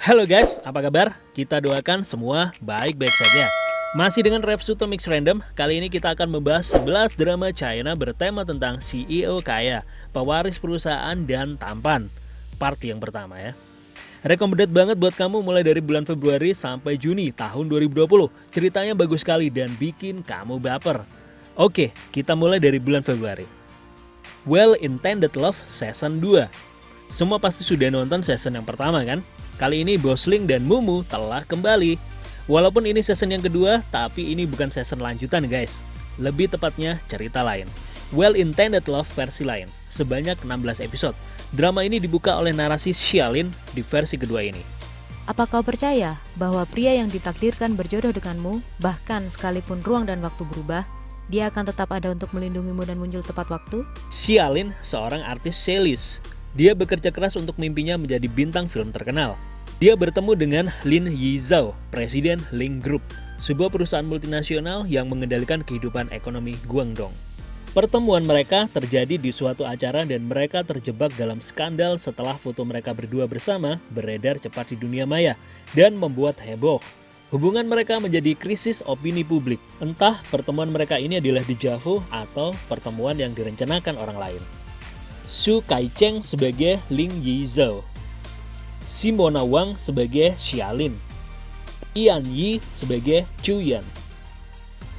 Halo guys, apa kabar? Kita doakan semua baik-baik saja. Masih dengan Revsuto Mix Random, kali ini kita akan membahas 11 drama China bertema tentang CEO kaya, pewaris perusahaan, dan tampan. Part yang pertama ya. Recommended banget buat kamu mulai dari bulan Februari sampai Juni tahun 2020. Ceritanya bagus sekali dan bikin kamu baper. Oke, kita mulai dari bulan Februari. Well Intended Love Season 2. Semua pasti sudah nonton season yang pertama kan? Kali ini Gosling dan Mumu telah kembali. Walaupun ini season yang kedua, tapi ini bukan season lanjutan guys. Lebih tepatnya cerita lain. Well Intended Love versi lain, sebanyak 16 episode. Drama ini dibuka oleh narasi Xialin di versi kedua ini. Apa kau percaya bahwa pria yang ditakdirkan berjodoh denganmu, bahkan sekalipun ruang dan waktu berubah, dia akan tetap ada untuk melindungimu dan muncul tepat waktu? Xialin seorang artis sales. Dia bekerja keras untuk mimpinya menjadi bintang film terkenal. Dia bertemu dengan Lin Yizhao, presiden Ling Group, sebuah perusahaan multinasional yang mengendalikan kehidupan ekonomi Guangdong. Pertemuan mereka terjadi di suatu acara dan mereka terjebak dalam skandal setelah foto mereka berdua bersama beredar cepat di dunia maya dan membuat heboh. Hubungan mereka menjadi krisis opini publik. Entah pertemuan mereka ini adalah dejavu atau pertemuan yang direncanakan orang lain. Su Kai-cheng sebagai Ling Yizhao, Simona Wang sebagai Xialin, Ian Yi sebagai Chu Yan,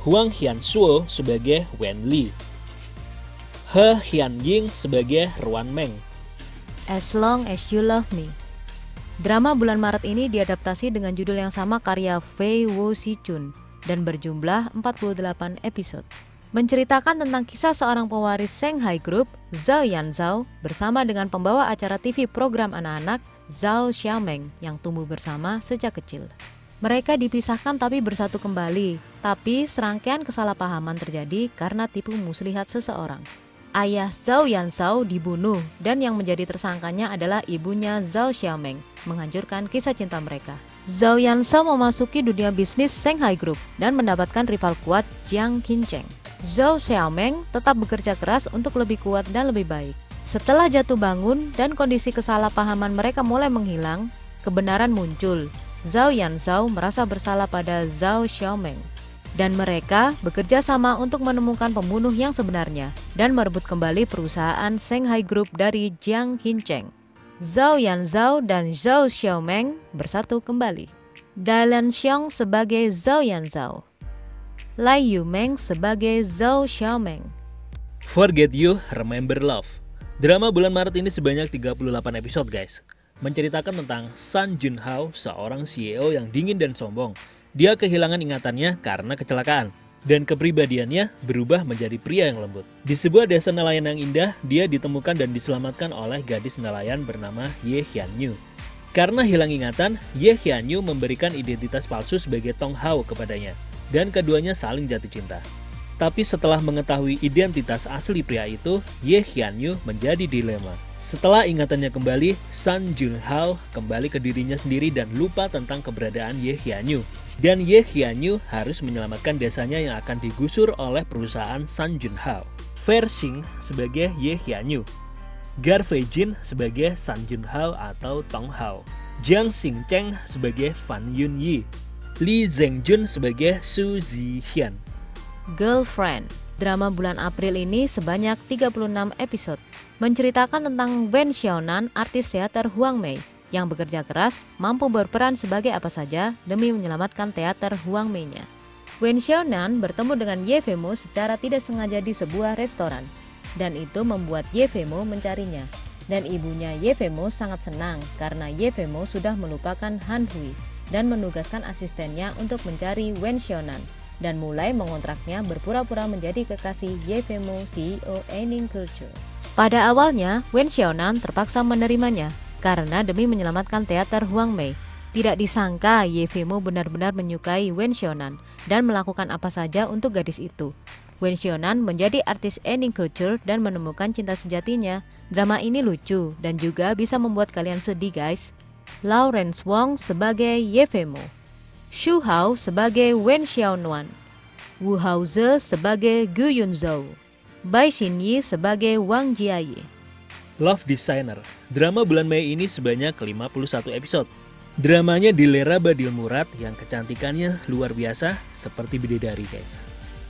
Huang Hianshuo sebagai Wen Li, He Hianying sebagai Ruan Meng. As Long As You Love Me. Drama bulan Maret ini diadaptasi dengan judul yang sama karya Fei Wo Si-chun dan berjumlah 48 episode. Menceritakan tentang kisah seorang pewaris Shanghai Group, Zhao Yanzhao, bersama dengan pembawa acara TV program anak-anak, Zhao Xiaomeng, yang tumbuh bersama sejak kecil. Mereka dipisahkan tapi bersatu kembali, tapi serangkaian kesalahpahaman terjadi karena tipu muslihat seseorang. Ayah Zhao Yanzhao dibunuh dan yang menjadi tersangkanya adalah ibunya Zhao Xiaomeng, menghancurkan kisah cinta mereka. Zhao Yanzhao memasuki dunia bisnis Shanghai Group dan mendapatkan rival kuat Jiang Qincheng. Zhao Xiaomeng tetap bekerja keras untuk lebih kuat dan lebih baik. Setelah jatuh bangun dan kondisi kesalahpahaman mereka mulai menghilang, kebenaran muncul. Zhao Yanzhao merasa bersalah pada Zhao Xiaomeng. Dan mereka bekerja sama untuk menemukan pembunuh yang sebenarnya dan merebut kembali perusahaan Shanghai Group dari Jiang Qincheng. Zhao Yanzhao dan Zhao Xiaomeng bersatu kembali. Dai Lanxiong sebagai Zhao Yanzhao, Lai Yumeng sebagai Zhao Xiaomeng. Forget You, Remember Love. Drama bulan Maret ini sebanyak 38 episode guys. Menceritakan tentang Sun Junhao, seorang CEO yang dingin dan sombong. Dia kehilangan ingatannya karena kecelakaan, dan kepribadiannya berubah menjadi pria yang lembut. Di sebuah desa nelayan yang indah, dia ditemukan dan diselamatkan oleh gadis nelayan bernama Ye Hianyu. Karena hilang ingatan, Ye Hianyu memberikan identitas palsu sebagai Tong Hao kepadanya, dan keduanya saling jatuh cinta. Tapi setelah mengetahui identitas asli pria itu, Ye Hianyu menjadi dilema. Setelah ingatannya kembali, Sun Junhao kembali ke dirinya sendiri dan lupa tentang keberadaan Ye Hianyu. Dan Ye Hianyu harus menyelamatkan desanya yang akan digusur oleh perusahaan Sun Junhao. Fer Xing sebagai Ye Hianyu, Gar Feijin sebagai Sun Junhao atau Tong Hao, Jiang Xingcheng sebagai Fan Yun Yi, Li Zhengjun sebagai Su Zihian. Girlfriend. Drama bulan April ini sebanyak 36 episode. Menceritakan tentang Wen Xiaonan, artis teater Huang Mei, yang bekerja keras, mampu berperan sebagai apa saja demi menyelamatkan teater Huang Mei-nya. Wen Xiaonan bertemu dengan Ye Femo secara tidak sengaja di sebuah restoran, dan itu membuat Ye Femo mencarinya. Dan ibunya Ye Femo sangat senang karena Ye Femo sudah melupakan Han Hui dan menugaskan asistennya untuk mencari Wen Xiaonan dan mulai mengontraknya berpura-pura menjadi kekasih Ye Femo, CEO Ening Culture. Pada awalnya, Wen Xiaonan terpaksa menerimanya karena demi menyelamatkan teater Huang Mei. Tidak disangka Ye Femo benar-benar menyukai Wen Xiaonan dan melakukan apa saja untuk gadis itu. Wen Xiaonan menjadi artis Ening Culture dan menemukan cinta sejatinya. Drama ini lucu dan juga bisa membuat kalian sedih guys. Lawrence Wong sebagai Ye Femo, Xu Hao sebagai Wen Xiaonan, Wu Haoze sebagai Gu Yunzhou, Bai Xinyi sebagai Wang Jiaye. Love Designer. Drama bulan Mei ini sebanyak 51 episode. Dramanya Dilera Badil Murad yang kecantikannya luar biasa seperti bidadari guys.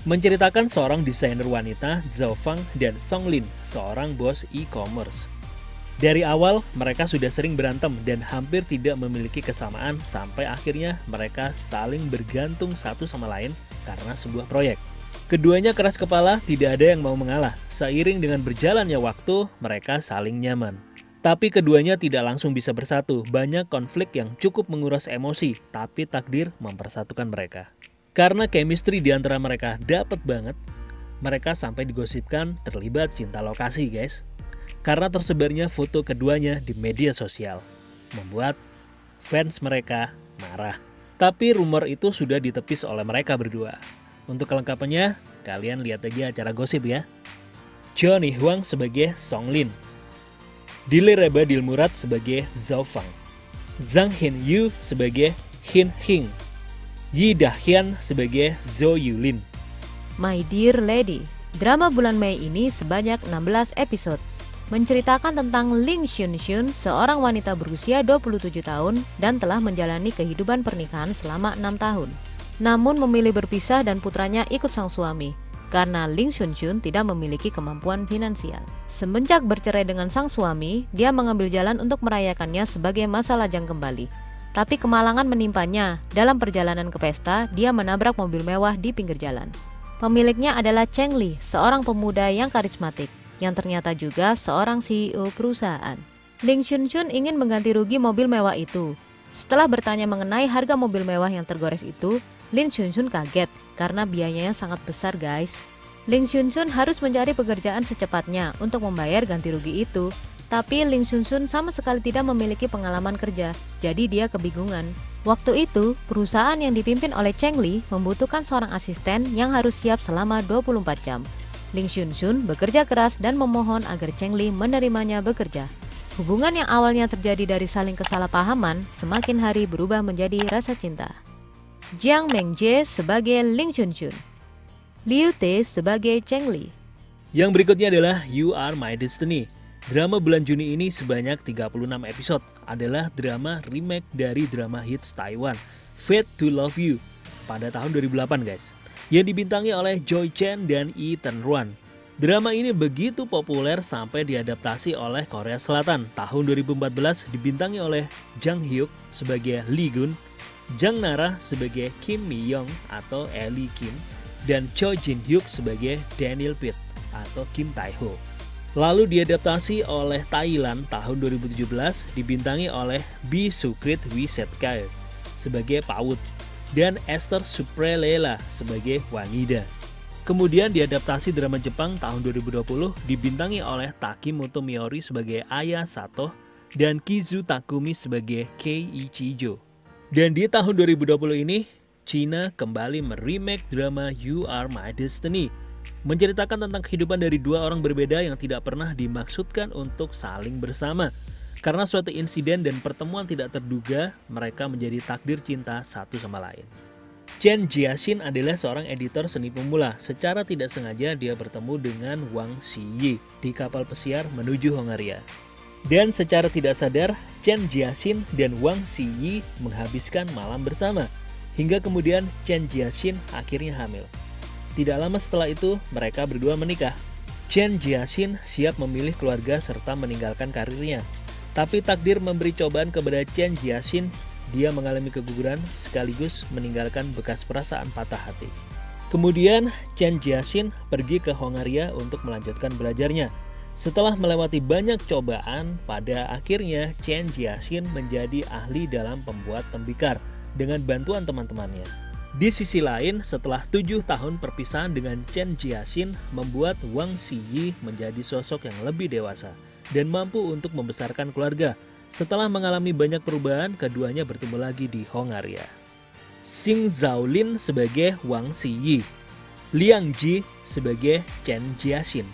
Menceritakan seorang desainer wanita, Zhao Fang, dan Song Lin, seorang bos e-commerce. Dari awal mereka sudah sering berantem dan hampir tidak memiliki kesamaan sampai akhirnya mereka saling bergantung satu sama lain karena sebuah proyek. Keduanya keras kepala, tidak ada yang mau mengalah. Seiring dengan berjalannya waktu, mereka saling nyaman. Tapi keduanya tidak langsung bisa bersatu. Banyak konflik yang cukup menguras emosi, tapi takdir mempersatukan mereka. Karena chemistry di antara mereka dapet banget, mereka sampai digosipkan terlibat cinta lokasi guys. Karena tersebarnya foto keduanya di media sosial, membuat fans mereka marah. Tapi rumor itu sudah ditepis oleh mereka berdua. Untuk kelengkapannya, kalian lihat aja acara gosip ya. Johnny Huang sebagai Song Lin, Dilera Badil Murad sebagai Zhao Fang, Zhang Hin Yu sebagai Hin Hing, Yi Dahyun sebagai Zhou Yulin. My Dear Lady, drama bulan Mei ini sebanyak 16 episode. Menceritakan tentang Ling Xunxun, seorang wanita berusia 27 tahun dan telah menjalani kehidupan pernikahan selama 6 tahun. Namun memilih berpisah dan putranya ikut sang suami, karena Ling Xunxun tidak memiliki kemampuan finansial. Semenjak bercerai dengan sang suami, dia mengambil jalan untuk merayakannya sebagai masa lajang kembali. Tapi kemalangan menimpanya. Dalam perjalanan ke pesta, dia menabrak mobil mewah di pinggir jalan. Pemiliknya adalah Cheng Li, seorang pemuda yang karismatik, yang ternyata juga seorang CEO perusahaan. Ling Xunxun ingin mengganti rugi mobil mewah itu. Setelah bertanya mengenai harga mobil mewah yang tergores itu, Ling Xunxun kaget karena biayanya sangat besar guys. Ling Xunxun harus mencari pekerjaan secepatnya untuk membayar ganti rugi itu. Tapi Ling Xunxun sama sekali tidak memiliki pengalaman kerja, jadi dia kebingungan. Waktu itu, perusahaan yang dipimpin oleh Cheng Li membutuhkan seorang asisten yang harus siap selama 24 jam. Ling Xunxun bekerja keras dan memohon agar Cheng Li menerimanya bekerja. Hubungan yang awalnya terjadi dari saling kesalahpahaman semakin hari berubah menjadi rasa cinta. Jiang Mengjie sebagai Ling Xunxun, Liu Te sebagai Cheng Li. Yang berikutnya adalah You Are My Destiny. Drama bulan Juni ini sebanyak 36 episode adalah drama remake dari drama hits Taiwan, Fate to Love You, pada tahun 2008 guys, yang dibintangi oleh Joy Chen dan Yi Tenruan. Drama ini begitu populer sampai diadaptasi oleh Korea Selatan. Tahun 2014 dibintangi oleh Jang Hyuk sebagai Lee Gun, Jang Nara sebagai Kim Mi Young atau Ellie Kim, dan Cho Jin Hyuk sebagai Daniel Pitt atau Kim Tae Ho. Lalu diadaptasi oleh Thailand tahun 2017 dibintangi oleh Bi Sukrit Wisetkae sebagai Paut dan Esther Suprelela sebagai Wangida. Kemudian diadaptasi drama Jepang tahun 2020 dibintangi oleh Takimoto Miyori sebagai Aya Sato dan Kizu Takumi sebagai Kei Ichijo. Dan di tahun 2020 ini, China kembali meremake drama You Are My Destiny, menceritakan tentang kehidupan dari dua orang berbeda yang tidak pernah dimaksudkan untuk saling bersama. Karena suatu insiden dan pertemuan tidak terduga, mereka menjadi takdir cinta satu sama lain. Chen Jiaxin adalah seorang editor seni pemula. Secara tidak sengaja dia bertemu dengan Wang Xiyi di kapal pesiar menuju Hongaria. Dan secara tidak sadar, Chen Jiaxin dan Wang Xiyi menghabiskan malam bersama. Hingga kemudian Chen Jiaxin akhirnya hamil. Tidak lama setelah itu, mereka berdua menikah. Chen Jiaxin siap memilih keluarga serta meninggalkan karirnya. Tapi takdir memberi cobaan kepada Chen Jiaxin. Dia mengalami keguguran sekaligus meninggalkan bekas perasaan patah hati. Kemudian, Chen Jiaxin pergi ke Hongaria untuk melanjutkan belajarnya. Setelah melewati banyak cobaan, pada akhirnya Chen Jiaxin menjadi ahli dalam pembuat tembikar dengan bantuan teman-temannya. Di sisi lain, setelah 7 tahun perpisahan dengan Chen Jiaxin membuat Wang Xiyi menjadi sosok yang lebih dewasa dan mampu untuk membesarkan keluarga. Setelah mengalami banyak perubahan, keduanya bertemu lagi di Hongaria. Xing Zhaolin sebagai Wang Xiyi, Liang Ji sebagai Chen Jiaxin.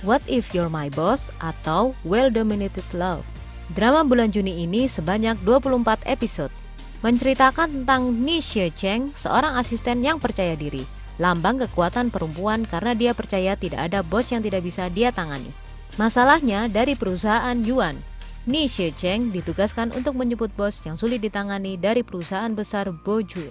What If You're My Boss atau Well Dominated Love. Drama bulan Juni ini sebanyak 24 episode. Menceritakan tentang Ni Xie Cheng, seorang asisten yang percaya diri, lambang kekuatan perempuan karena dia percaya tidak ada bos yang tidak bisa dia tangani. Masalahnya dari perusahaan Yuan. Ni Shecheng ditugaskan untuk menjemput bos yang sulit ditangani dari perusahaan besar Bojue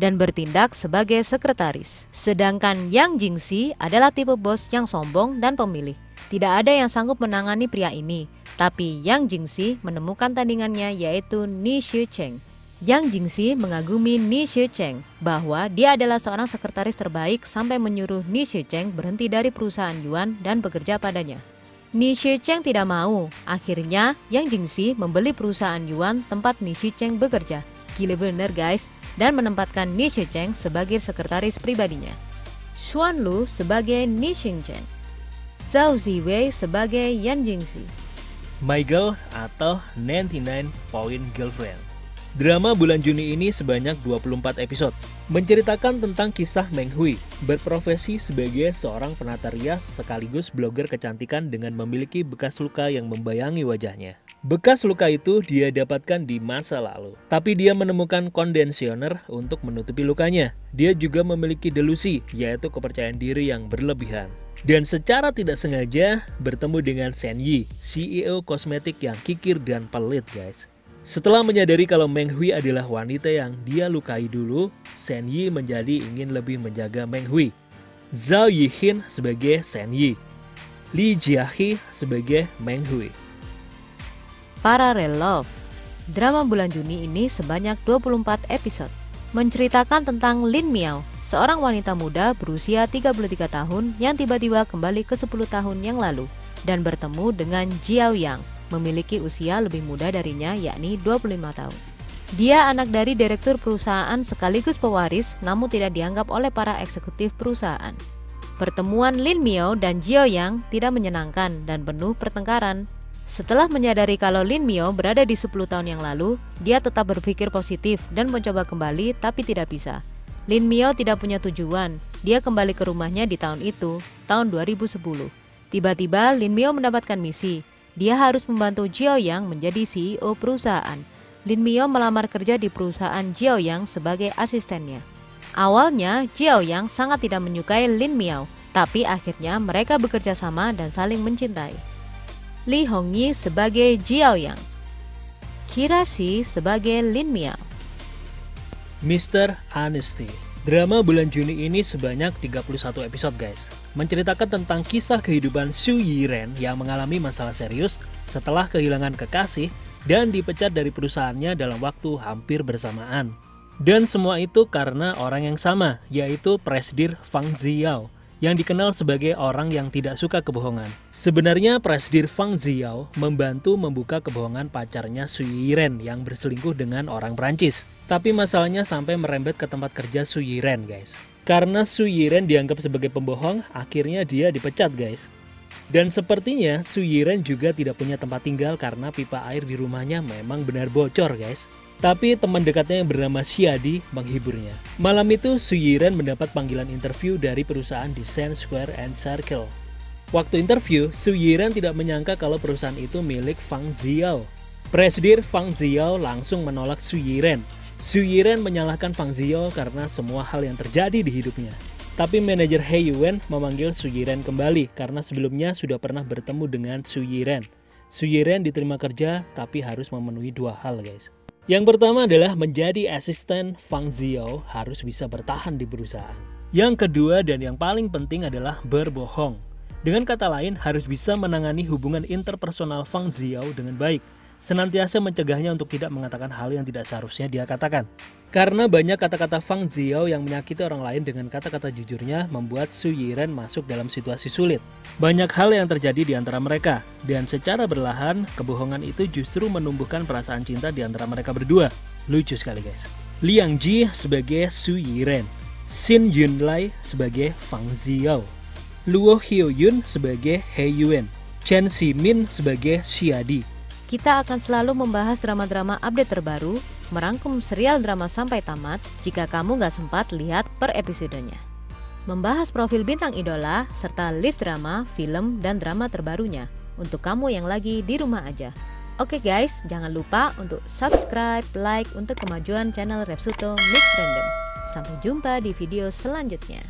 dan bertindak sebagai sekretaris. Sedangkan Yang Jingxi adalah tipe bos yang sombong dan pemilih. Tidak ada yang sanggup menangani pria ini, tapi Yang Jingxi menemukan tandingannya yaitu Ni Shecheng. Yang Jingxi mengagumi Ni Shecheng bahwa dia adalah seorang sekretaris terbaik sampai menyuruh Ni Shecheng berhenti dari perusahaan Yuan dan bekerja padanya. Ni Shecheng tidak mau. Akhirnya Yang Jingxi membeli perusahaan Yuan tempat Ni Shecheng bekerja. Gila bener guys. Dan menempatkan Ni Shecheng sebagai sekretaris pribadinya. Xuan Lu sebagai Ni Shecheng. Zhao Ziwei sebagai Yang Jingxi. My Girl atau 99 Point Girlfriend. Drama bulan Juni ini sebanyak 24 episode, menceritakan tentang kisah Meng Hui, berprofesi sebagai seorang penata rias sekaligus blogger kecantikan dengan memiliki bekas luka yang membayangi wajahnya. Bekas luka itu dia dapatkan di masa lalu, tapi dia menemukan kondensioner untuk menutupi lukanya. Dia juga memiliki delusi, yaitu kepercayaan diri yang berlebihan. Dan secara tidak sengaja bertemu dengan Shen Yi, CEO kosmetik yang kikir dan pelit guys. Setelah menyadari kalau Meng Hui adalah wanita yang dia lukai dulu, Shen Yi menjadi ingin lebih menjaga Meng Hui. Zhao Yihin sebagai Shen Yi, Li Jiahe sebagai Meng Hui. Parallel Love. Drama bulan Juni ini sebanyak 24 episode, menceritakan tentang Lin Miao, seorang wanita muda berusia 33 tahun yang tiba-tiba kembali ke 10 tahun yang lalu dan bertemu dengan Jiao Yang, memiliki usia lebih muda darinya yakni 25 tahun. Dia anak dari direktur perusahaan sekaligus pewaris namun tidak dianggap oleh para eksekutif perusahaan. Pertemuan Lin Miao dan Jiao Yang tidak menyenangkan dan penuh pertengkaran. Setelah menyadari kalau Lin Miao berada di 10 tahun yang lalu, dia tetap berpikir positif dan mencoba kembali tapi tidak bisa. Lin Miao tidak punya tujuan, dia kembali ke rumahnya di tahun itu, tahun 2010. Tiba-tiba Lin Miao mendapatkan misi. Dia harus membantu Jiao Yang menjadi CEO perusahaan. Lin Miao melamar kerja di perusahaan Jiao Yang sebagai asistennya. Awalnya Jiao Yang sangat tidak menyukai Lin Miao, tapi akhirnya mereka bekerja sama dan saling mencintai. Li Hongyi sebagai Jiao Yang, Kira Shi sebagai Lin Miao. Mr. Honesty. Drama bulan Juni ini sebanyak 31 episode guys, menceritakan tentang kisah kehidupan Xu Yiren yang mengalami masalah serius setelah kehilangan kekasih dan dipecat dari perusahaannya dalam waktu hampir bersamaan. Dan semua itu karena orang yang sama, yaitu Presidir Fang Ziyao, yang dikenal sebagai orang yang tidak suka kebohongan. Sebenarnya Presidir Fang Ziyao membantu membuka kebohongan pacarnya Xu Yiren yang berselingkuh dengan orang Prancis. Tapi masalahnya sampai merembet ke tempat kerja Xu Yiren guys. Karena Xu Yiren dianggap sebagai pembohong, akhirnya dia dipecat guys. Dan sepertinya Xu Yiren juga tidak punya tempat tinggal karena pipa air di rumahnya memang benar bocor guys. Tapi teman dekatnya yang bernama Xiadi menghiburnya. Malam itu Xu Yiren mendapat panggilan interview dari perusahaan Design Square and Circle. Waktu interview, Xu Yiren tidak menyangka kalau perusahaan itu milik Fang Ziyao. Presidir Fang Ziyao langsung menolak Xu Yiren. Xu Yiren menyalahkan Fang Ziyao karena semua hal yang terjadi di hidupnya. Tapi manajer He Yuan memanggil Xu Yiren kembali karena sebelumnya sudah pernah bertemu dengan Xu Yiren. Xu Yiren diterima kerja tapi harus memenuhi 2 hal guys. Yang pertama adalah menjadi asisten Fang Ziyao harus bisa bertahan di perusahaan. Yang kedua dan yang paling penting adalah berbohong. Dengan kata lain harus bisa menangani hubungan interpersonal Fang Ziyao dengan baik. Senantiasa mencegahnya untuk tidak mengatakan hal yang tidak seharusnya dia katakan. Karena banyak kata-kata Fang Ziyao yang menyakiti orang lain dengan kata-kata jujurnya membuat Xu Yiren masuk dalam situasi sulit. Banyak hal yang terjadi di antara mereka, dan secara berlahan, kebohongan itu justru menumbuhkan perasaan cinta di antara mereka berdua. Lucu sekali guys. Liang Ji sebagai Xu Yiren, Xin Yunlai sebagai Fang Ziyao, Luo Hyoyun sebagai He Yuan, Chen Ximin sebagai Xiadi. Kita akan selalu membahas drama-drama update terbaru, merangkum serial drama sampai tamat jika kamu gak sempat lihat per episodenya. Membahas profil bintang idola, serta list drama, film, dan drama terbarunya untuk kamu yang lagi di rumah aja. Oke guys, jangan lupa untuk subscribe, like untuk kemajuan channel Repsuto Mix Random. Sampai jumpa di video selanjutnya.